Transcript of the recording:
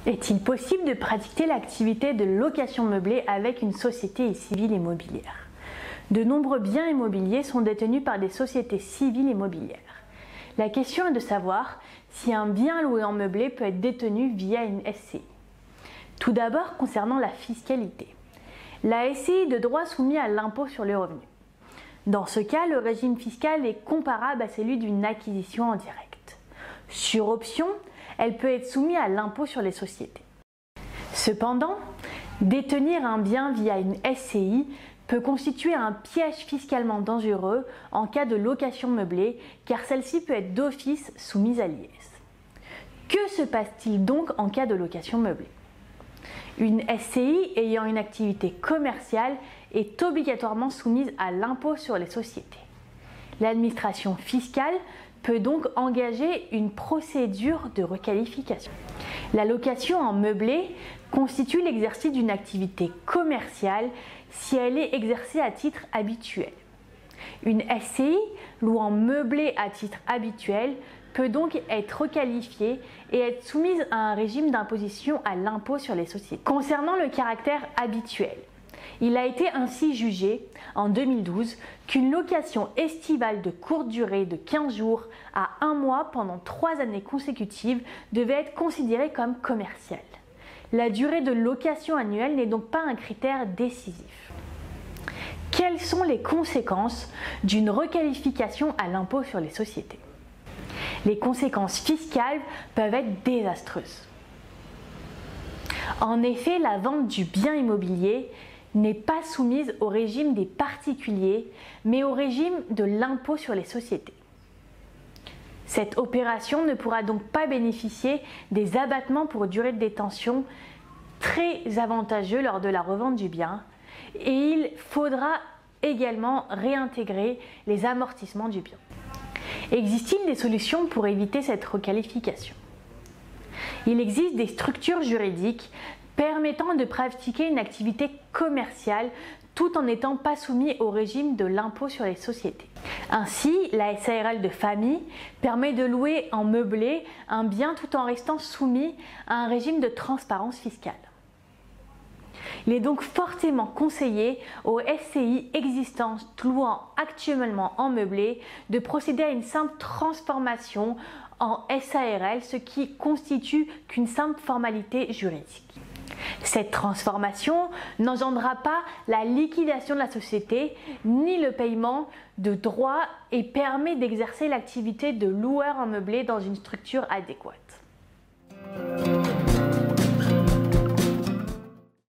Est-il possible de pratiquer l'activité de location meublée avec une société civile immobilière? De nombreux biens immobiliers sont détenus par des sociétés civiles immobilières. La question est de savoir si un bien loué en meublé peut être détenu via une SCI. Tout d'abord, concernant la fiscalité. La SCI est de droit soumis à l'impôt sur les revenus. Dans ce cas, le régime fiscal est comparable à celui d'une acquisition en direct. Sur option, elle peut être soumise à l'impôt sur les sociétés. Cependant, détenir un bien via une SCI peut constituer un piège fiscalement dangereux en cas de location meublée, car celle-ci peut être d'office soumise à l'IS. Que se passe-t-il donc en cas de location meublée? Une SCI ayant une activité commerciale est obligatoirement soumise à l'impôt sur les sociétés. L'administration fiscale peut donc engager une procédure de requalification. La location en meublé constitue l'exercice d'une activité commerciale si elle est exercée à titre habituel. Une SCI louant meublé à titre habituel peut donc être requalifiée et être soumise à un régime d'imposition à l'impôt sur les sociétés. Concernant le caractère habituel, il a été ainsi jugé en 2012 qu'une location estivale de courte durée de 15 jours à 1 mois pendant 3 années consécutives devait être considérée comme commerciale. La durée de location annuelle n'est donc pas un critère décisif. Quelles sont les conséquences d'une requalification à l'impôt sur les sociétés? Les conséquences fiscales peuvent être désastreuses. En effet, la vente du bien immobilier n'est pas soumise au régime des particuliers, mais au régime de l'impôt sur les sociétés. Cette opération ne pourra donc pas bénéficier des abattements pour durée de détention très avantageux lors de la revente du bien, et il faudra également réintégrer les amortissements du bien. Existe-t-il des solutions pour éviter cette requalification? Il existe des structures juridiques permettant de pratiquer une activité commerciale tout en n'étant pas soumis au régime de l'impôt sur les sociétés. Ainsi, la SARL de famille permet de louer en meublé un bien tout en restant soumis à un régime de transparence fiscale. Il est donc fortement conseillé aux SCI existantes louant actuellement en meublé de procéder à une simple transformation en SARL, ce qui constitue qu'une simple formalité juridique. Cette transformation n'engendrera pas la liquidation de la société ni le paiement de droits et permet d'exercer l'activité de loueur en meublé dans une structure adéquate.